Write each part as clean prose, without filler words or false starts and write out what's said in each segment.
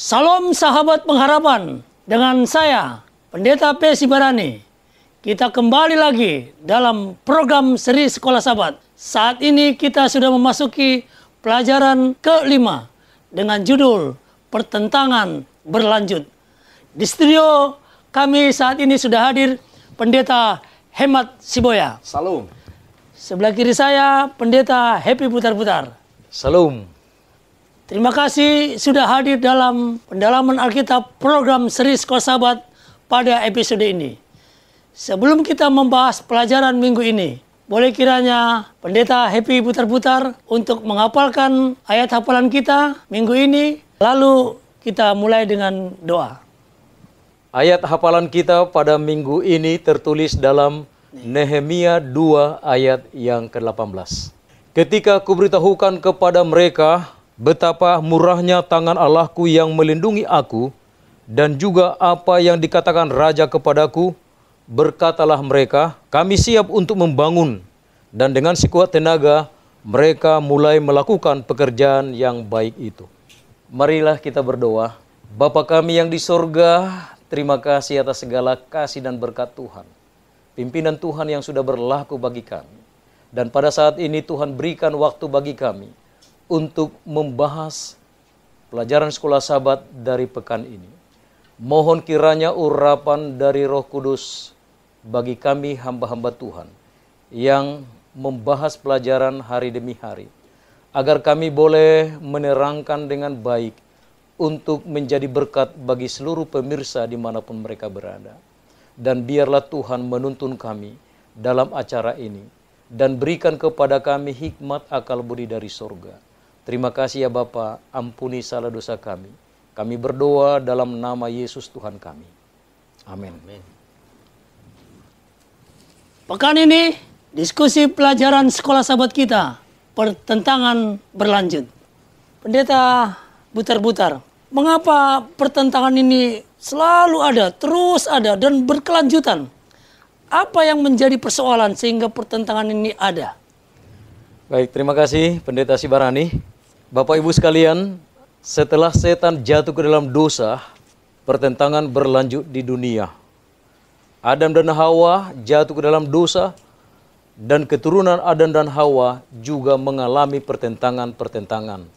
Salam sahabat pengharapan, dengan saya Pendeta P. Sibarani. Kita kembali lagi dalam program seri Sekolah Sabat. Saat ini kita sudah memasuki pelajaran ke-5 dengan judul Pertentangan Berlanjut. Di studio kami saat ini sudah hadir Pendeta Hemat Siboya. Salam. Sebelah kiri saya Pendeta Happy Putar-Putar. Salam. Terima kasih sudah hadir dalam pendalaman Alkitab program seri Sekolah Sabat pada episode ini. Sebelum kita membahas pelajaran minggu ini, boleh kiranya Pendeta Happy Putar-Putar untuk menghafalkan ayat hafalan kita minggu ini, lalu kita mulai dengan doa. Ayat hafalan kita pada minggu ini tertulis dalam Nehemia 2 ayat yang ke-18. Ketika kuberitahukan kepada mereka betapa murahnya tangan Allahku yang melindungi aku, dan juga apa yang dikatakan Raja kepadaku, berkatalah mereka, kami siap untuk membangun. Dan dengan sekuat tenaga, mereka mulai melakukan pekerjaan yang baik itu. Marilah kita berdoa. Bapa kami yang di sorga, terima kasih atas segala kasih dan berkat Tuhan. Pimpinan Tuhan yang sudah berlaku bagi kami. Dan pada saat ini Tuhan berikan waktu bagi kami untuk membahas pelajaran Sekolah Sabat dari pekan ini. Mohon kiranya urapan dari Roh Kudus bagi kami hamba-hamba Tuhan yang membahas pelajaran hari demi hari, agar kami boleh menerangkan dengan baik untuk menjadi berkat bagi seluruh pemirsa dimanapun mereka berada. Dan biarlah Tuhan menuntun kami dalam acara ini dan berikan kepada kami hikmat akal budi dari sorga. Terima kasih ya Bapa, ampuni salah dosa kami. Kami berdoa dalam nama Yesus Tuhan kami. Amin. Pekan ini, diskusi pelajaran Sekolah Sabat kita, pertentangan berlanjut. Pendeta Putar-Putar, mengapa pertentangan ini selalu ada, terus ada, dan berkelanjutan? Apa yang menjadi persoalan sehingga pertentangan ini ada? Baik, terima kasih Pendeta Sibarani. Bapak Ibu sekalian, setelah setan jatuh ke dalam dosa, pertentangan berlanjut di dunia. Adam dan Hawa jatuh ke dalam dosa, dan keturunan Adam dan Hawa juga mengalami pertentangan-pertentangan.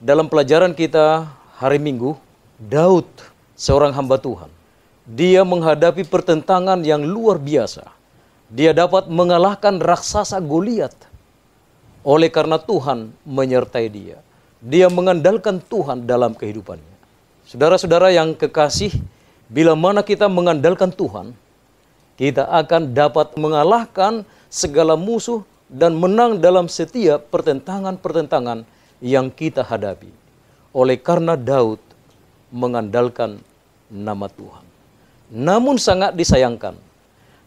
Dalam pelajaran kita hari Minggu, Daud, seorang hamba Tuhan, dia menghadapi pertentangan yang luar biasa. Dia dapat mengalahkan raksasa Goliat. Oleh karena Tuhan menyertai dia. Dia mengandalkan Tuhan dalam kehidupannya. Saudara-saudara yang kekasih, bila mana kita mengandalkan Tuhan, kita akan dapat mengalahkan segala musuh dan menang dalam setiap pertentangan-pertentangan yang kita hadapi. Oleh karena Daud mengandalkan nama Tuhan. Namun sangat disayangkan,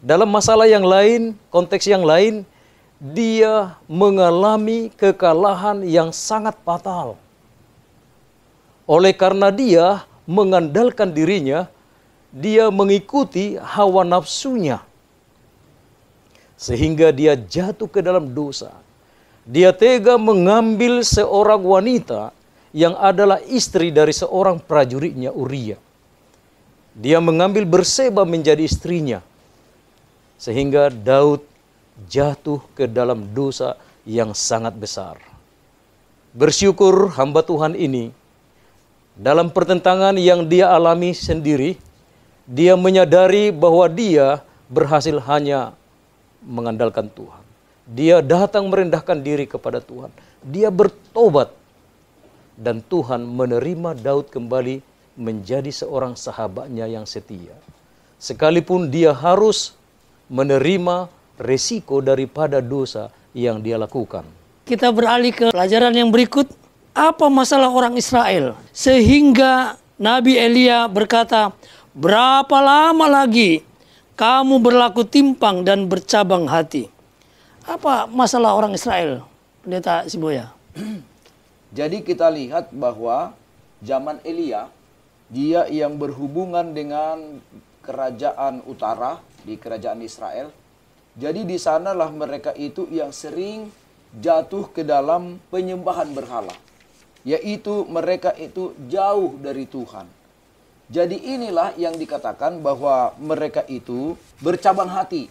dalam masalah yang lain, konteks yang lain, dia mengalami kekalahan yang sangat fatal. Oleh karena dia mengandalkan dirinya, dia mengikuti hawa nafsunya. Sehingga dia jatuh ke dalam dosa. Dia tega mengambil seorang wanita yang adalah istri dari seorang prajuritnya Uria. Dia mengambil Berseba menjadi istrinya. Sehingga Daud jatuh ke dalam dosa yang sangat besar. Bersyukur hamba Tuhan ini, dalam pertentangan yang dia alami sendiri, dia menyadari bahwa dia berhasil hanya mengandalkan Tuhan. Dia datang merendahkan diri kepada Tuhan. Dia bertobat. Dan Tuhan menerima Daud kembali menjadi seorang sahabatnya yang setia. Sekalipun dia harus menerima resiko daripada dosa yang dia lakukan. Kita beralih ke pelajaran yang berikut. Apa masalah orang Israel? Sehingga Nabi Elia berkata, berapa lama lagi kamu berlaku timpang dan bercabang hati? Apa masalah orang Israel, Pendeta Siboya? Jadi kita lihat bahwa zaman Elia, dia yang berhubungan dengan kerajaan utara di kerajaan Israel. Jadi di sanalah mereka itu yang sering jatuh ke dalam penyembahan berhala. yaitu mereka itu jauh dari Tuhan. Jadi inilah yang dikatakan bahwa mereka itu bercabang hati.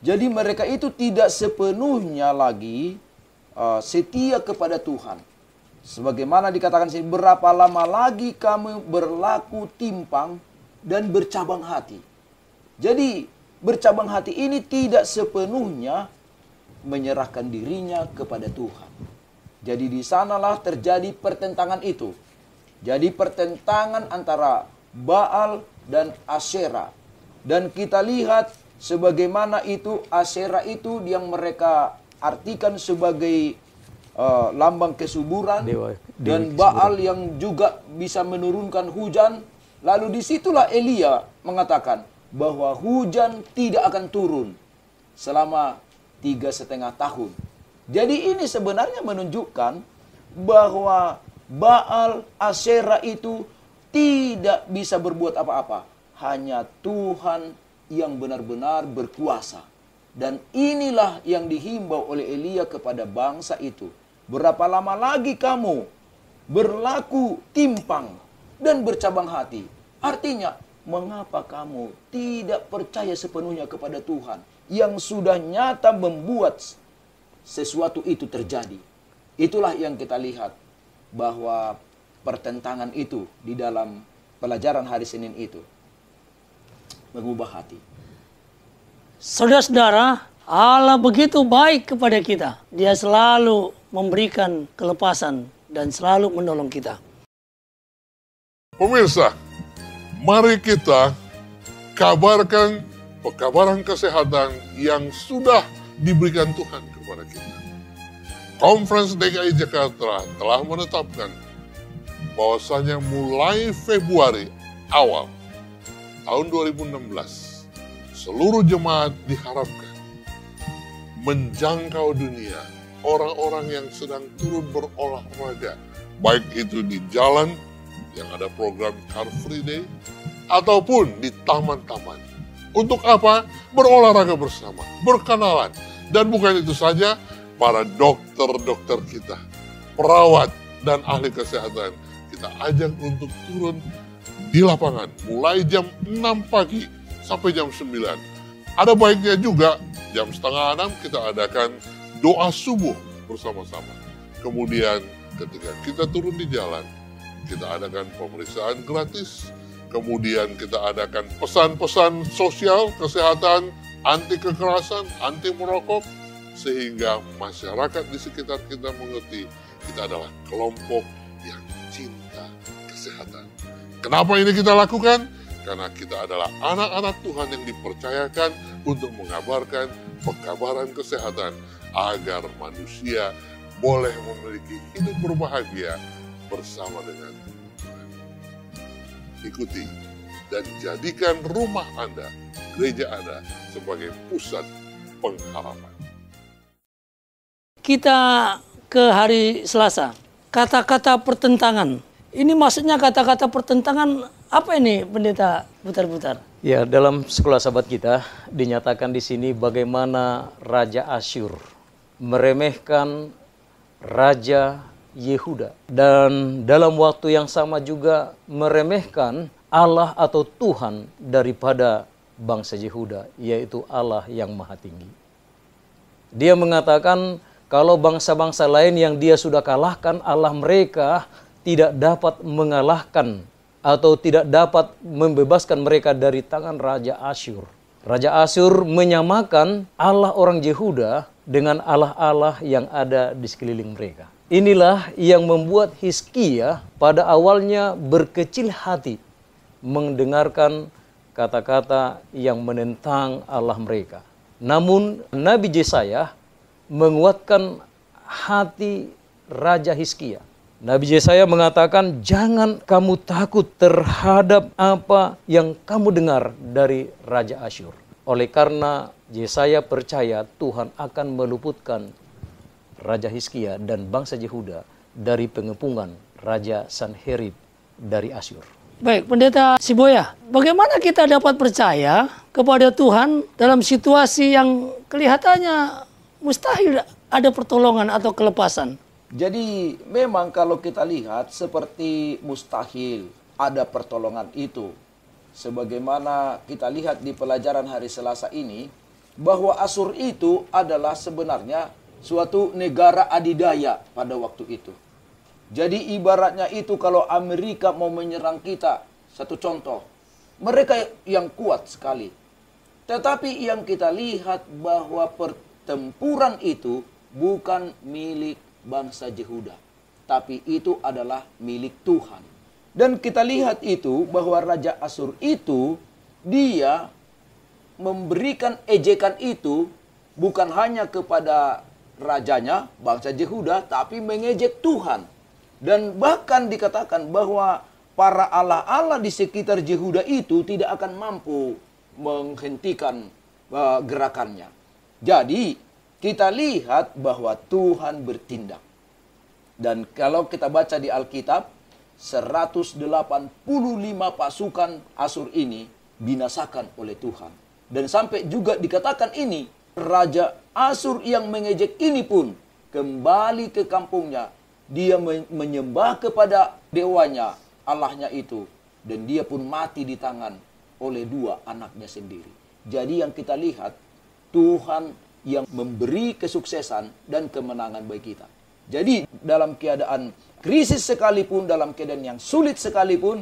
Jadi mereka itu tidak sepenuhnya lagi setia kepada Tuhan. Sebagaimana dikatakan sini, berapa lama lagi kamu berlaku timpang dan bercabang hati. Jadi bercabang hati ini tidak sepenuhnya menyerahkan dirinya kepada Tuhan. Jadi di sanalah terjadi pertentangan itu. Jadi pertentangan antara Baal dan Asyera. Dan kita lihat sebagaimana itu Asyera itu yang mereka artikan sebagai lambang kesuburan. Dan Baal yang juga bisa menurunkan hujan. Lalu disitulah Elia mengatakan bahwa hujan tidak akan turun selama 3,5 tahun. Jadi ini sebenarnya menunjukkan bahwa Baal, Asyera itu tidak bisa berbuat apa-apa. Hanya Tuhan yang benar-benar berkuasa. Dan inilah yang dihimbau oleh Elia kepada bangsa itu. Berapa lama lagi kamu berlaku timpang dan bercabang hati? Artinya, mengapa kamu tidak percaya sepenuhnya kepada Tuhan yang sudah nyata membuat sesuatu itu terjadi? Itulah yang kita lihat, bahwa pertentangan itu di dalam pelajaran hari Senin itu mengubah hati. Saudara-saudara, Allah begitu baik kepada kita. Dia selalu memberikan kelepasan dan selalu menolong kita. Pemirsa, mari kita kabarkan pekabaran kesehatan yang sudah diberikan Tuhan kepada kita. Konferensi DKI Jakarta telah menetapkan bahwasanya mulai Februari awal tahun 2016, seluruh jemaat diharapkan menjangkau dunia, orang-orang yang sedang turun berolahraga, baik itu di jalan yang ada program Car Free Day, ataupun di taman-taman. Untuk apa? Berolahraga bersama, berkenalan. Dan bukan itu saja, para dokter-dokter kita, perawat dan ahli kesehatan, kita ajak untuk turun di lapangan mulai jam 6 pagi sampai jam 9. Ada baiknya juga jam 5:30 kita adakan doa subuh bersama-sama. Kemudian ketika kita turun di jalan, kita adakan pemeriksaan gratis. Kemudian kita adakan pesan-pesan sosial, kesehatan, anti kekerasan, anti merokok, sehingga masyarakat di sekitar kita mengerti kita adalah kelompok yang cinta kesehatan. Kenapa ini kita lakukan? Karena kita adalah anak-anak Tuhan yang dipercayakan untuk mengabarkan pekabaran kesehatan agar manusia boleh memiliki hidup berbahagia bersama dengan Tuhan. Ikuti dan jadikan rumah Anda, gereja Anda sebagai pusat pengharapan. Kita ke hari Selasa. Kata-kata pertentangan. Ini maksudnya kata-kata pertentangan apa ini, Pendeta Butar-Butar? Ya, dalam sekolah sahabat kita dinyatakan di sini bagaimana Raja Asyur meremehkan Raja Yehuda. Dan dalam waktu yang sama juga meremehkan Allah atau Tuhan daripada bangsa Yehuda, yaitu Allah yang Maha Tinggi. Dia mengatakan kalau bangsa-bangsa lain yang dia sudah kalahkan, Allah mereka tidak dapat mengalahkan atau tidak dapat membebaskan mereka dari tangan Raja Asyur. Raja Asyur menyamakan Allah orang Yehuda dengan Allah-Allah yang ada di sekeliling mereka. Inilah yang membuat Hizkia pada awalnya berkecil hati mendengarkan kata-kata yang menentang Allah mereka. Namun Nabi Yesaya menguatkan hati Raja Hizkia. Nabi Yesaya mengatakan, jangan kamu takut terhadap apa yang kamu dengar dari Raja Asyur. Oleh karena Yesaya percaya Tuhan akan meluputkan Raja Hizkia dan bangsa Yehuda dari pengepungan Raja Sanherib dari Asyur. Baik, Pendeta Siboya, bagaimana kita dapat percaya kepada Tuhan dalam situasi yang kelihatannya mustahil ada pertolongan atau kelepasan? Jadi memang kalau kita lihat seperti mustahil ada pertolongan itu. Sebagaimana kita lihat di pelajaran hari Selasa ini, bahwa Asur itu adalah sebenarnya suatu negara adidaya pada waktu itu. Jadi ibaratnya itu kalau Amerika mau menyerang kita, satu contoh, mereka yang kuat sekali. Tetapi yang kita lihat bahwa pertempuran itu bukan milik bangsa Yehuda, tapi itu adalah milik Tuhan. Dan kita lihat itu bahwa Raja Asur itu, dia memberikan ejekan itu bukan hanya kepada rajanya, bangsa Yehuda, tapi mengejek Tuhan. Dan bahkan dikatakan bahwa para allah-allah di sekitar Yehuda itu tidak akan mampu menghentikan gerakannya. Jadi kita lihat bahwa Tuhan bertindak. Dan kalau kita baca di Alkitab, 185 pasukan Asur ini binasakan oleh Tuhan. Dan sampai juga dikatakan ini, Raja Asur yang mengejek ini pun kembali ke kampungnya. Dia menyembah kepada dewanya, Allahnya itu. Dan dia pun mati di tangan oleh 2 anaknya sendiri. Jadi yang kita lihat, Tuhan yang memberi kesuksesan dan kemenangan bagi kita. Jadi dalam keadaan krisis sekalipun, dalam keadaan yang sulit sekalipun,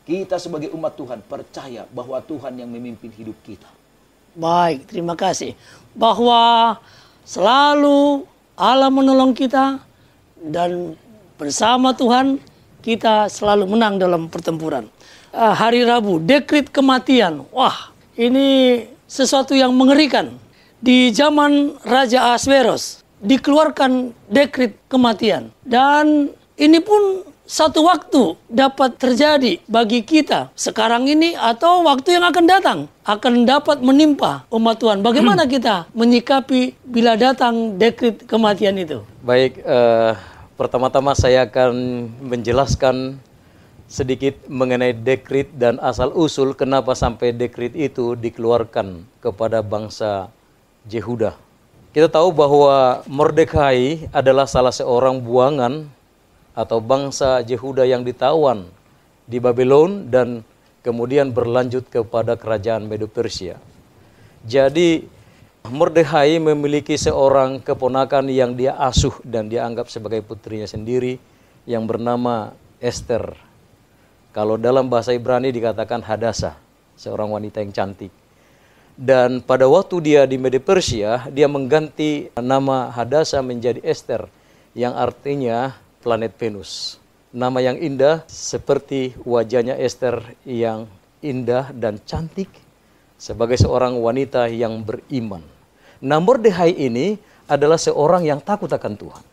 kita sebagai umat Tuhan percaya bahwa Tuhan yang memimpin hidup kita. Baik, terima kasih. Bahwa selalu Allah menolong kita dan bersama Tuhan kita selalu menang dalam pertempuran. Hari Rabu, dekrit kematian. Wah, ini sesuatu yang mengerikan. Di zaman Raja Ahasveros dikeluarkan dekrit kematian. Dan ini pun satu waktu dapat terjadi bagi kita sekarang ini atau waktu yang akan datang. Akan dapat menimpa umat Tuhan. Bagaimana kita menyikapi bila datang dekrit kematian itu? Baik, pertama-tama saya akan menjelaskan sedikit mengenai dekrit dan asal-usul kenapa sampai dekrit itu dikeluarkan kepada bangsa Yehuda. Kita tahu bahwa Mordekai adalah salah seorang buangan atau bangsa Yehuda yang ditawan di Babylon dan kemudian berlanjut kepada kerajaan Medo-Persia. Jadi Mordekai memiliki seorang keponakan yang dia asuh dan dia anggap sebagai putrinya sendiri yang bernama Esther. Kalau dalam bahasa Ibrani dikatakan Hadasa, seorang wanita yang cantik. Dan pada waktu dia di Media Persia, dia mengganti nama Hadasa menjadi Esther, yang artinya planet Venus. Nama yang indah seperti wajahnya Esther yang indah dan cantik sebagai seorang wanita yang beriman. Nah, Mordekai ini adalah seorang yang takut akan Tuhan.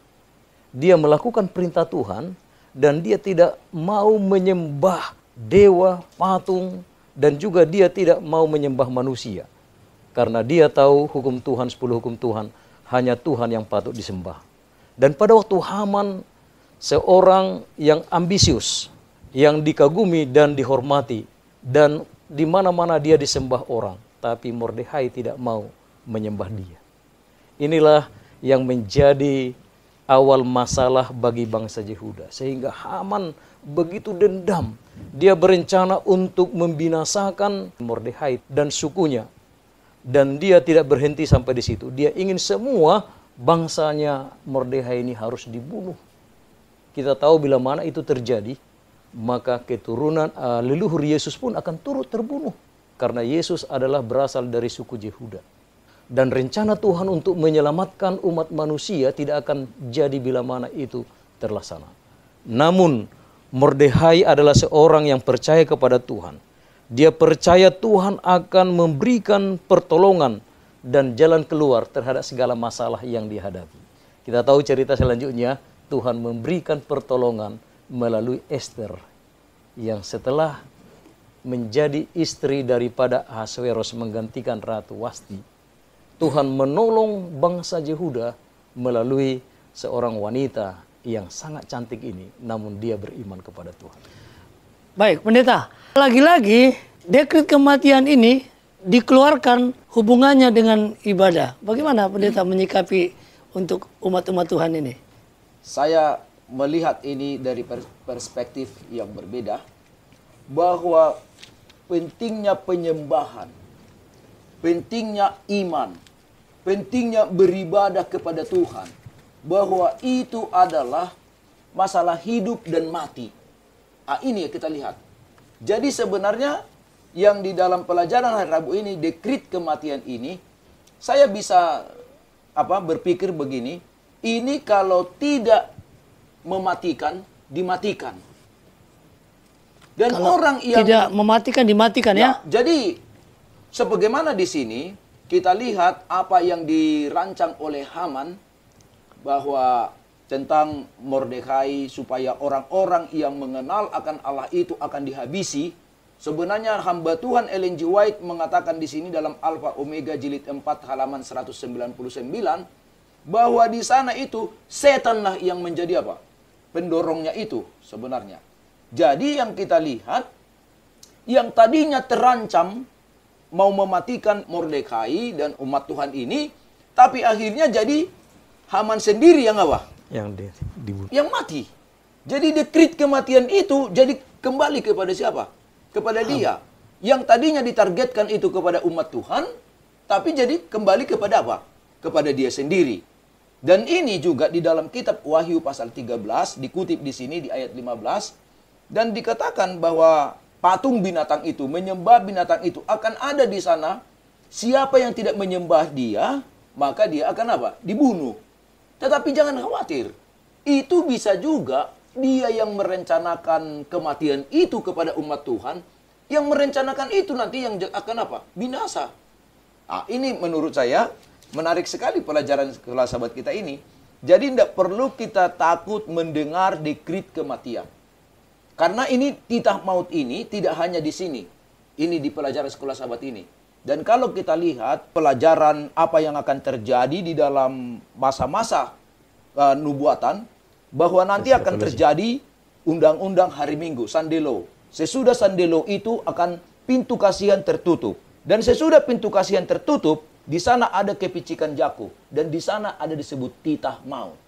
Dia melakukan perintah Tuhan dan dia tidak mau menyembah dewa, patung, dan juga dia tidak mau menyembah manusia. Karena dia tahu hukum Tuhan, 10 hukum Tuhan, hanya Tuhan yang patut disembah. Dan pada waktu Haman, seorang yang ambisius, yang dikagumi dan dihormati, dan di mana-mana dia disembah orang, tapi Mordekai tidak mau menyembah dia. Inilah yang menjadi awal masalah bagi bangsa Yehuda. Sehingga Haman begitu dendam. Dia berencana untuk membinasakan Mordekai dan sukunya. Dan dia tidak berhenti sampai di situ. Dia ingin semua bangsanya Mordekai ini harus dibunuh. Kita tahu bila mana itu terjadi, maka keturunan leluhur Yesus pun akan turut terbunuh. Karena Yesus adalah berasal dari suku Yehuda. Dan rencana Tuhan untuk menyelamatkan umat manusia tidak akan jadi bila mana itu terlaksana. Namun Mordekai adalah seorang yang percaya kepada Tuhan. Dia percaya Tuhan akan memberikan pertolongan dan jalan keluar terhadap segala masalah yang dihadapi. Kita tahu cerita selanjutnya, Tuhan memberikan pertolongan melalui Esther yang setelah menjadi istri daripada Ahasveros menggantikan Ratu Wasti, Tuhan menolong bangsa Yehuda melalui seorang wanita yang sangat cantik ini, namun dia beriman kepada Tuhan. Baik, pendeta. Lagi-lagi dekret kematian ini dikeluarkan hubungannya dengan ibadah. Bagaimana pendeta menyikapi untuk umat-umat Tuhan ini? saya melihat ini dari perspektif yang berbeda, bahwa pentingnya penyembahan, pentingnya iman, pentingnya beribadah kepada Tuhan, bahwa itu adalah masalah hidup dan mati. Ini yang kita lihat. Jadi sebenarnya yang di dalam pelajaran hari Rabu ini, dekrit kematian ini, saya bisa berpikir begini, ini kalau tidak mematikan, dimatikan. Dan kalau orang yang tidak mematikan, dimatikan ya. Jadi sebagaimana di sini kita lihat apa yang dirancang oleh Haman, bahwa tentang Mordekai supaya orang-orang yang mengenal akan Allah itu akan dihabisi. Sebenarnya hamba Tuhan Ellen G. White mengatakan di sini dalam Alfa Omega jilid 4 halaman 199 bahwa di sana itu setanlah yang menjadi pendorongnya itu sebenarnya. Jadi yang kita lihat, yang tadinya terancam mau mematikan Mordekai dan umat Tuhan ini, tapi akhirnya jadi Haman sendiri yang yang mati. Jadi dekrit kematian itu jadi kembali kepada siapa? Kepada dia. Yang tadinya ditargetkan itu kepada umat Tuhan, tapi jadi kembali kepada kepada dia sendiri. Dan ini juga di dalam kitab Wahyu pasal 13, dikutip di sini di ayat 15, dan dikatakan bahwa patung binatang itu, menyembah binatang itu akan ada di sana. Siapa yang tidak menyembah dia, maka dia akan dibunuh. Tetapi jangan khawatir. Itu bisa juga dia yang merencanakan kematian itu kepada umat Tuhan, yang merencanakan itu nanti yang akan binasa. Ini menurut saya menarik sekali pelajaran kelas sahabat kita ini. Jadi tidak perlu kita takut mendengar dekrit kematian. Karena ini titah maut ini tidak hanya di sini. Ini di pelajaran sekolah sahabat ini. Dan kalau kita lihat pelajaran apa yang akan terjadi di dalam masa-masa nubuatan, bahwa nanti akan terjadi undang-undang hari Minggu, Sunday Law. Sesudah Sunday Law itu akan pintu kasihan tertutup. Dan sesudah pintu kasihan tertutup, di sana ada kepicikan Jakub. Dan di sana ada disebut titah maut.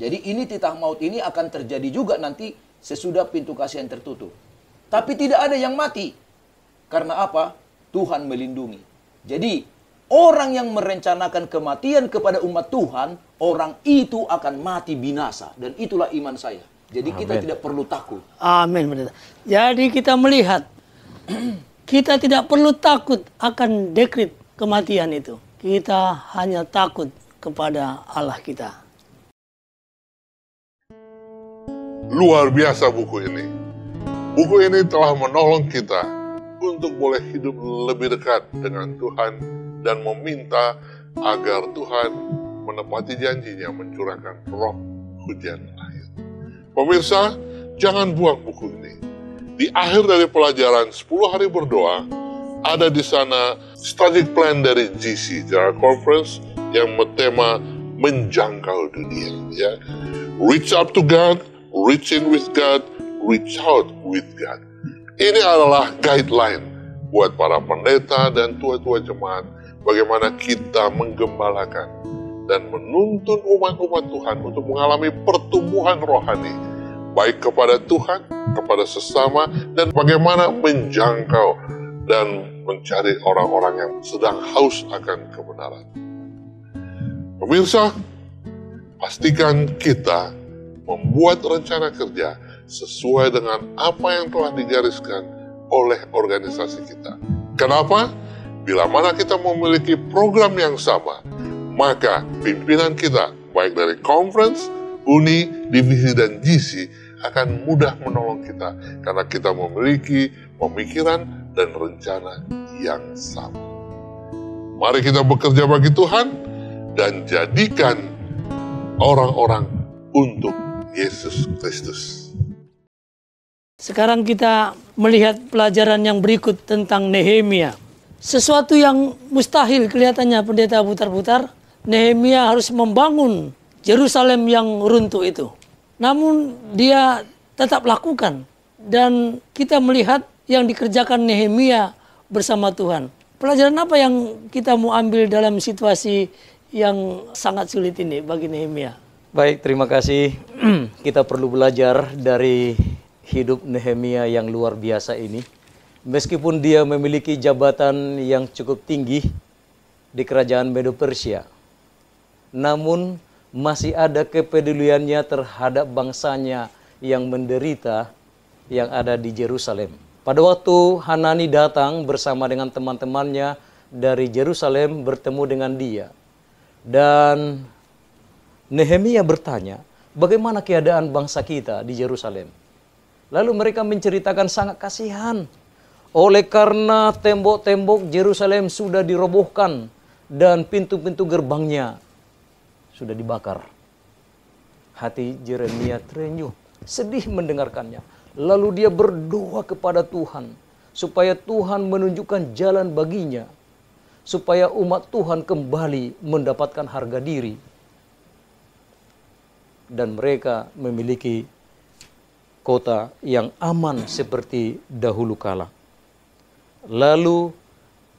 Jadi ini titah maut ini akan terjadi juga nanti sesudah pintu kasihan tertutup. Tapi tidak ada yang mati. Karena apa? Tuhan melindungi. Jadi orang yang merencanakan kematian kepada umat Tuhan, orang itu akan mati binasa. Dan itulah iman saya. Jadi kita tidak perlu takut. Amin. Jadi kita melihat, kita tidak perlu takut akan dekrit kematian itu. Kita hanya takut kepada Allah kita. Luar biasa buku ini. Buku ini telah menolong kita untuk boleh hidup lebih dekat dengan Tuhan dan meminta agar Tuhan menepati janjinya mencurahkan roh hujan akhir. Pemirsa, jangan buang buku ini. Di akhir dari pelajaran 10 hari berdoa, ada di sana strategic plan dari GC, General Conference, yang bertema menjangkau dunia. Ya. Reach up to God, reach in with God, reach out with God. Ini adalah guideline buat para pendeta dan tua-tua jemaat, bagaimana kita menggembalakan dan menuntun umat-umat Tuhan untuk mengalami pertumbuhan rohani, baik kepada Tuhan, kepada sesama, dan bagaimana menjangkau dan mencari orang-orang yang sedang haus akan kebenaran. Pemirsa, pastikan kita membuat rencana kerja sesuai dengan apa yang telah digariskan oleh organisasi kita. Kenapa? Bila mana kita memiliki program yang sama, maka pimpinan kita, baik dari conference, uni, divisi, dan GC, akan mudah menolong kita karena kita memiliki pemikiran dan rencana yang sama. Mari kita bekerja bagi Tuhan dan jadikan orang-orang untuk Yesus Kristus. Sekarang kita melihat pelajaran yang berikut tentang Nehemia. Sesuatu yang mustahil kelihatannya pendeta putar-putar, Nehemia harus membangun Yerusalem yang runtuh itu. Namun dia tetap lakukan. Dan kita melihat yang dikerjakan Nehemia bersama Tuhan. Pelajaran apa yang kita mau ambil dalam situasi yang sangat sulit ini bagi Nehemia? Baik, terima kasih. Kita perlu belajar dari hidup Nehemia yang luar biasa ini. Meskipun dia memiliki jabatan yang cukup tinggi di kerajaan Medo Persia, namun masih ada kepeduliannya terhadap bangsanya yang menderita yang ada di Yerusalem. Pada waktu Hanani datang bersama dengan teman-temannya dari Yerusalem bertemu dengan dia, dan Nehemia bertanya, bagaimana keadaan bangsa kita di Yerusalem? Lalu mereka menceritakan sangat kasihan. Oleh karena tembok-tembok Yerusalem sudah dirobohkan dan pintu-pintu gerbangnya sudah dibakar. Hati Yeremia terenyuh, sedih mendengarkannya. Lalu dia berdoa kepada Tuhan, supaya Tuhan menunjukkan jalan baginya, supaya umat Tuhan kembali mendapatkan harga diri, dan mereka memiliki kota yang aman seperti dahulu kala. Lalu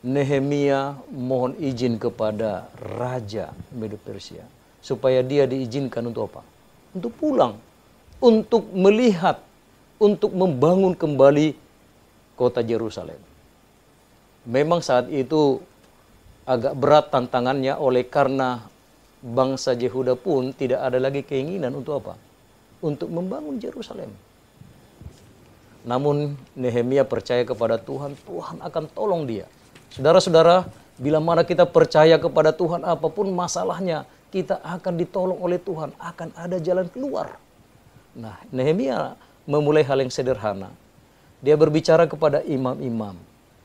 Nehemia mohon izin kepada Raja Medo Persia supaya dia diizinkan untuk apa? Untuk pulang, untuk melihat, untuk membangun kembali kota Yerusalem. Memang saat itu agak berat tantangannya oleh karena bangsa Yehuda pun tidak ada lagi keinginan untuk apa? Untuk membangun Yerusalem. Namun Nehemia percaya kepada Tuhan, Tuhan akan tolong dia. Saudara-saudara, bila mana kita percaya kepada Tuhan, apapun masalahnya, kita akan ditolong oleh Tuhan, akan ada jalan keluar. Nah, Nehemia memulai hal yang sederhana. Dia berbicara kepada imam-imam.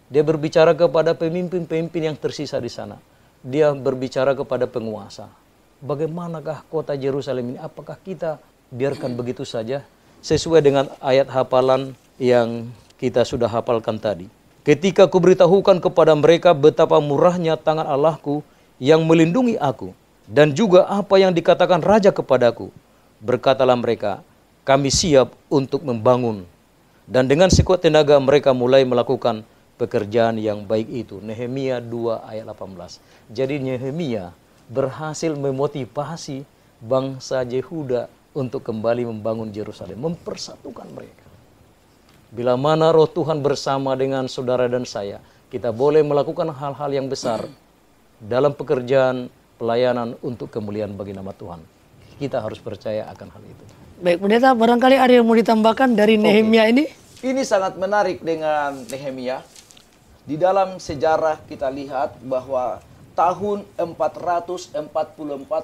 Dia berbicara kepada pemimpin-pemimpin yang tersisa di sana. Dia berbicara kepada penguasa. Bagaimanakah kota Yerusalem ini? Apakah kita biarkan begitu saja? Sesuai dengan ayat hafalan yang kita sudah hafalkan tadi. Ketika kuberitahukan kepada mereka betapa murahnya tangan Allahku yang melindungi aku, dan juga apa yang dikatakan Raja kepadaku, berkatalah mereka, kami siap untuk membangun. Dan dengan sekuat tenaga mereka mulai melakukan pekerjaan yang baik itu. Nehemia 2 ayat 18. Jadi Nehemia berhasil memotivasi bangsa Yehuda untuk kembali membangun Yerusalem, mempersatukan mereka. Bila mana roh Tuhan bersama dengan saudara dan saya, kita boleh melakukan hal-hal yang besar dalam pekerjaan pelayanan untuk kemuliaan bagi nama Tuhan. Kita harus percaya akan hal itu. Baik, pendeta, barangkali ada yang mau ditambahkan dari Nehemia ini? Ini sangat menarik dengan Nehemia. Di dalam sejarah kita lihat bahwa tahun 444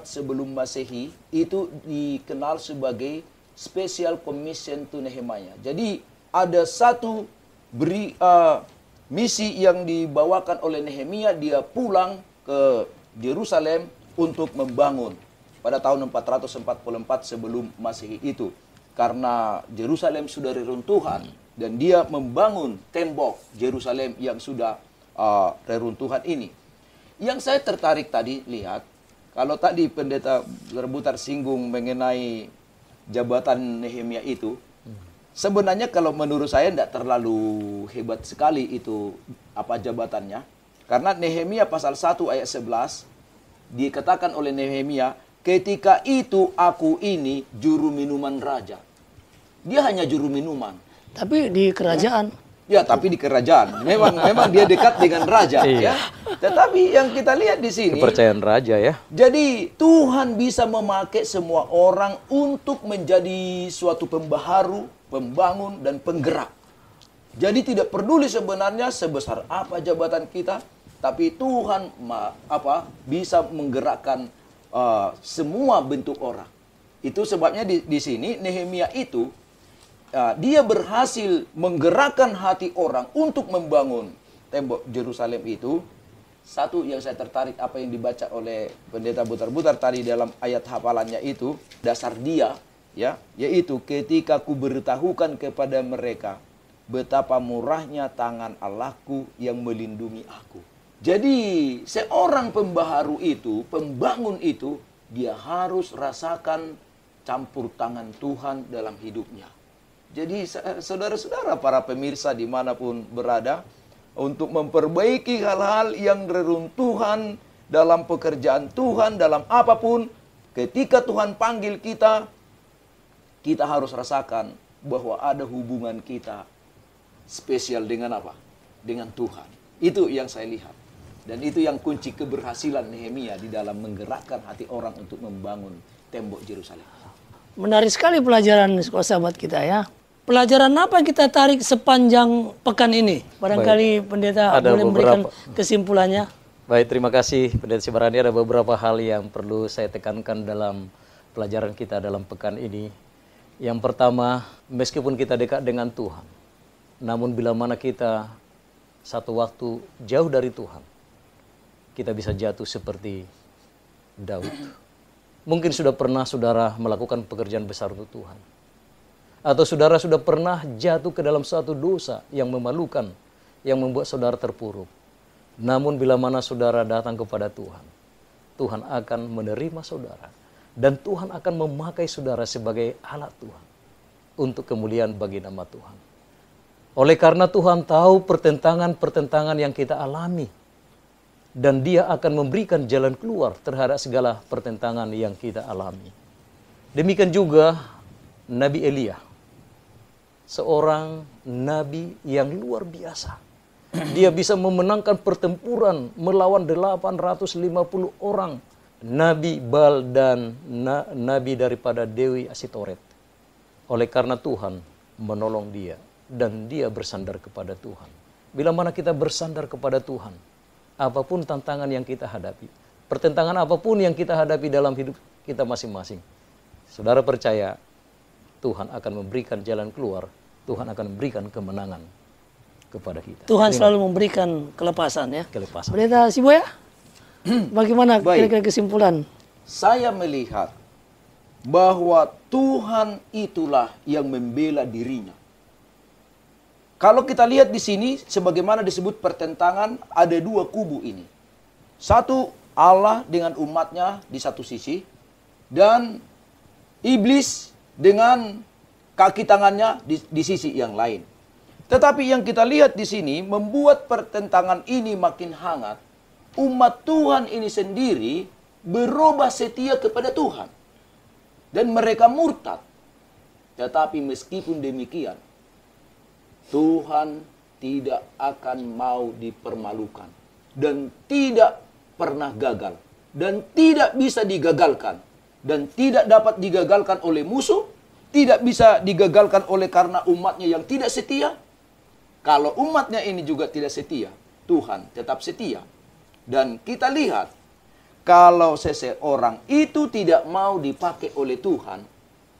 sebelum Masehi itu dikenal sebagai Special Commission to Nehemiah. Jadi ada satu misi yang dibawakan oleh Nehemia, dia pulang ke Yerusalem untuk membangun pada tahun 444 sebelum Masehi itu. Karena Yerusalem sudah reruntuhan dan dia membangun tembok Yerusalem yang sudah reruntuhan ini. Yang saya tertarik tadi lihat, kalau tadi pendeta Rebutar singgung mengenai jabatan Nehemia itu, sebenarnya kalau menurut saya tidak terlalu hebat sekali itu apa jabatannya. Karena Nehemia pasal 1 ayat 11 dikatakan oleh Nehemia, ketika itu aku ini juru minuman raja. Dia hanya juru minuman. Tapi di kerajaan. Ya, tapi di kerajaan. Memang dia dekat dengan raja. Ya. Tetapi yang kita lihat di sini, kepercayaan raja ya. Jadi Tuhan bisa memakai semua orang untuk menjadi suatu pembaharu, pembangun, dan penggerak. Jadi tidak peduli sebenarnya sebesar apa jabatan kita, tapi Tuhan bisa menggerakkan semua bentuk orang. Itu sebabnya di sini Nehemia itu dia berhasil menggerakkan hati orang untuk membangun tembok Yerusalem itu. Satu yang saya tertarik apa yang dibaca oleh pendeta Butar-Butar tadi dalam ayat hafalannya itu, dasar dia ya, yaitu ketika ku beritahukan kepada mereka betapa murahnya tangan Allahku yang melindungi aku. Jadi seorang pembaharu itu, pembangun itu, dia harus rasakan campur tangan Tuhan dalam hidupnya. Jadi saudara-saudara para pemirsa dimanapun berada, untuk memperbaiki hal-hal yang reruntuhan dalam pekerjaan Tuhan, dalam apapun, Ketika Tuhan panggil kita, kita harus rasakan bahwa ada hubungan kita spesial dengan apa? Dengan Tuhan. Itu yang saya lihat. Dan itu yang kunci keberhasilan Nehemia di dalam menggerakkan hati orang untuk membangun tembok Yerusalem. Menarik sekali pelajaran sekolah sahabat kita ya. Pelajaran apa yang kita tarik sepanjang pekan ini? Barangkali pendeta Ada boleh memberikan beberapa. kesimpulannya. Baik, terima kasih Pendeta Sibarani. Ada beberapa hal yang perlu saya tekankan dalam pelajaran kita dalam pekan ini. Yang pertama, meskipun kita dekat dengan Tuhan, namun bila mana kita satu waktu jauh dari Tuhan, kita bisa jatuh seperti Daud. Mungkin sudah pernah saudara melakukan pekerjaan besar untuk Tuhan. Atau saudara sudah pernah jatuh ke dalam suatu dosa yang memalukan, yang membuat saudara terpuruk. Namun bila mana saudara datang kepada Tuhan, Tuhan akan menerima saudara. Dan Tuhan akan memakai saudara sebagai alat Tuhan untuk kemuliaan bagi nama Tuhan. Oleh karena Tuhan tahu pertentangan-pertentangan yang kita alami. Dan Dia akan memberikan jalan keluar terhadap segala pertentangan yang kita alami. Demikian juga Nabi Elia. Seorang nabi yang luar biasa. Dia bisa memenangkan pertempuran melawan 850 orang nabi Baal dan nabi daripada Dewi Asitoret. Oleh karena Tuhan menolong dia dan dia bersandar kepada Tuhan. Bila mana kita bersandar kepada Tuhan, apapun tantangan yang kita hadapi, pertentangan apapun yang kita hadapi dalam hidup kita masing-masing, saudara percaya Tuhan akan memberikan jalan keluar, Tuhan akan memberikan kemenangan kepada kita. Tuhan selalu memberikan kelepasan ya. Kelepasan. Pendeta Siboya, bagaimana Baik. kira-kira kesimpulan? Saya melihat bahwa Tuhan itulah yang membela dirinya. Kalau kita lihat di sini, sebagaimana disebut pertentangan, ada dua kubu ini. Satu, Allah dengan umatnya di satu sisi, dan iblis dengan kaki tangannya di sisi yang lain. Tetapi yang kita lihat di sini, membuat pertentangan ini makin hangat, umat Tuhan ini sendiri berubah setia kepada Tuhan. Dan mereka murtad. Tetapi meskipun demikian, Tuhan tidak akan mau dipermalukan. Dan tidak pernah gagal. Dan tidak bisa digagalkan. Dan tidak dapat digagalkan oleh musuh. Tidak bisa digagalkan oleh karena umatnya yang tidak setia. Kalau umatnya ini juga tidak setia, Tuhan tetap setia. Dan kita lihat, kalau seseorang itu tidak mau dipakai oleh Tuhan,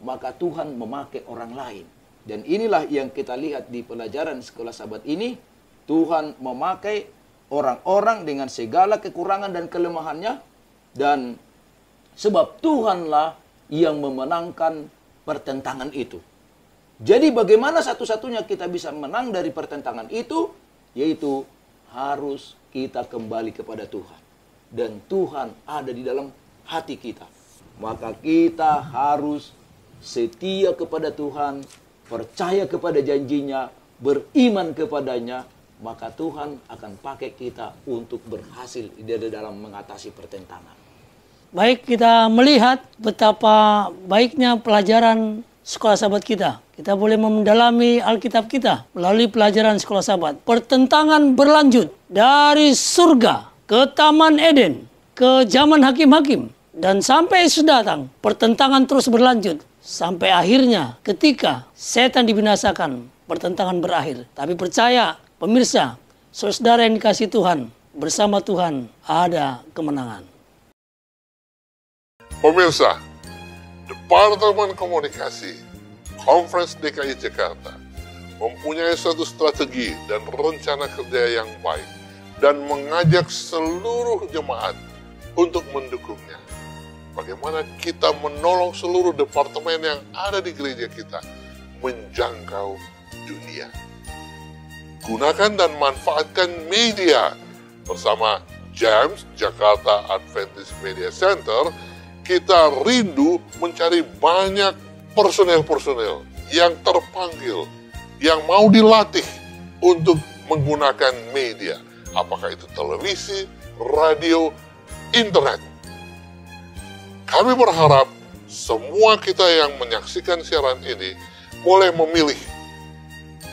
maka Tuhan memakai orang lain. Dan inilah yang kita lihat di pelajaran sekolah sahabat ini. Tuhan memakai orang-orang dengan segala kekurangan dan kelemahannya. Dan sebab Tuhanlah yang memenangkan pertentangan itu. Jadi bagaimana satu-satunya kita bisa menang dari pertentangan itu? Yaitu harus kita kembali kepada Tuhan. Dan Tuhan ada di dalam hati kita. Maka kita harus setia kepada Tuhan, percaya kepada janjinya, beriman kepadanya, maka Tuhan akan pakai kita untuk berhasil di dalam mengatasi pertentangan. Baik, kita melihat betapa baiknya pelajaran sekolah sahabat kita. Kita boleh mendalami Alkitab kita melalui pelajaran sekolah sahabat. Pertentangan berlanjut dari surga ke Taman Eden, ke zaman hakim-hakim. Dan sampai Yesus datang, pertentangan terus berlanjut. Sampai akhirnya ketika setan dibinasakan, pertentangan berakhir. Tapi percaya, pemirsa, saudara yang dikasihi Tuhan, bersama Tuhan ada kemenangan. Pemirsa, Departemen Komunikasi Conference DKI Jakarta mempunyai suatu strategi dan rencana kerja yang baik dan mengajak seluruh jemaat untuk mendukungnya. Bagaimana kita menolong seluruh departemen yang ada di gereja kita menjangkau dunia. Gunakan dan manfaatkan media bersama JAMS, Jakarta Adventist Media Center. Kita rindu mencari banyak personel-personel yang terpanggil, yang mau dilatih untuk menggunakan media. Apakah itu televisi, radio, internet. Kami berharap semua kita yang menyaksikan siaran ini boleh memilih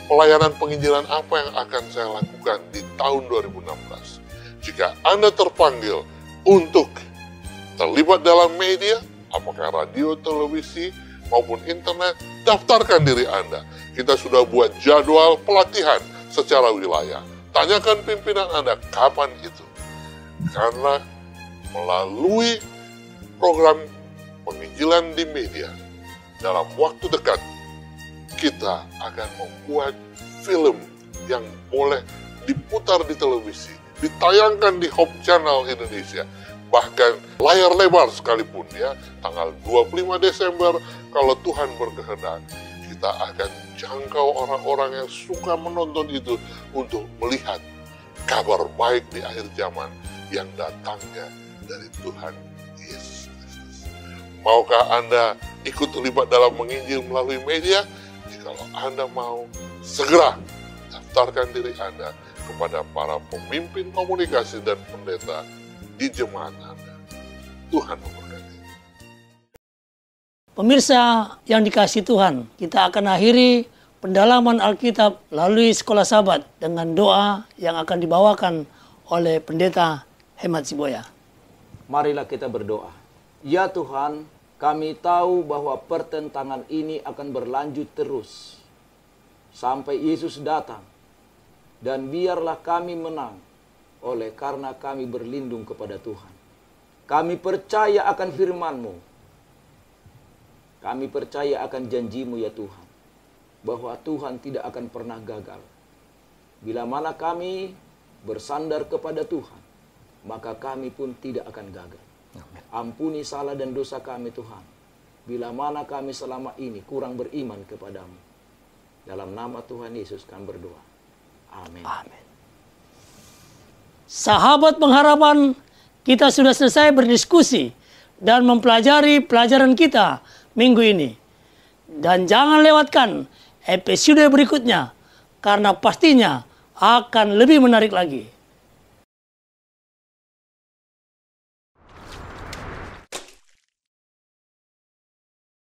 pelayanan penginjilan apa yang akan saya lakukan di tahun 2016. Jika Anda terpanggil untuk terlibat dalam media, apakah radio, televisi, maupun internet, daftarkan diri Anda. Kita sudah buat jadwal pelatihan secara wilayah. Tanyakan pimpinan Anda kapan itu. Karena melalui program penginjilan di media, dalam waktu dekat, kita akan membuat film yang boleh diputar di televisi, ditayangkan di Hope Channel Indonesia, bahkan layar lebar sekalipun ya, tanggal 25 Desember kalau Tuhan berkehendak, kita akan jangkau orang-orang yang suka menonton itu untuk melihat kabar baik di akhir zaman yang datangnya dari Tuhan Yesus Kristus. Maukah Anda ikut terlibat dalam menginjil melalui media? Kalau Anda mau, segera daftarkan diri Anda kepada para pemimpin komunikasi dan pendeta di jemaat Anda. Tuhan memberkati. Pemirsa yang dikasihi Tuhan, kita akan akhiri pendalaman Alkitab melalui Sekolah Sabat dengan doa yang akan dibawakan oleh Pendeta Hemat Siboya. Marilah kita berdoa. Ya Tuhan, kami tahu bahwa pertentangan ini akan berlanjut terus sampai Yesus datang. Dan biarlah kami menang oleh karena kami berlindung kepada Tuhan. Kami percaya akan firman-Mu. Kami percaya akan janji-Mu ya Tuhan. Bahwa Tuhan tidak akan pernah gagal. Bila mana kami bersandar kepada Tuhan, maka kami pun tidak akan gagal. Ampuni salah dan dosa kami Tuhan. Bila mana kami selama ini kurang beriman kepadamu. Dalam nama Tuhan Yesus kami berdoa. Amin. Amin. Sahabat pengharapan, kita sudah selesai berdiskusi dan mempelajari pelajaran kita minggu ini. Dan jangan lewatkan episode berikutnya, karena pastinya akan lebih menarik lagi.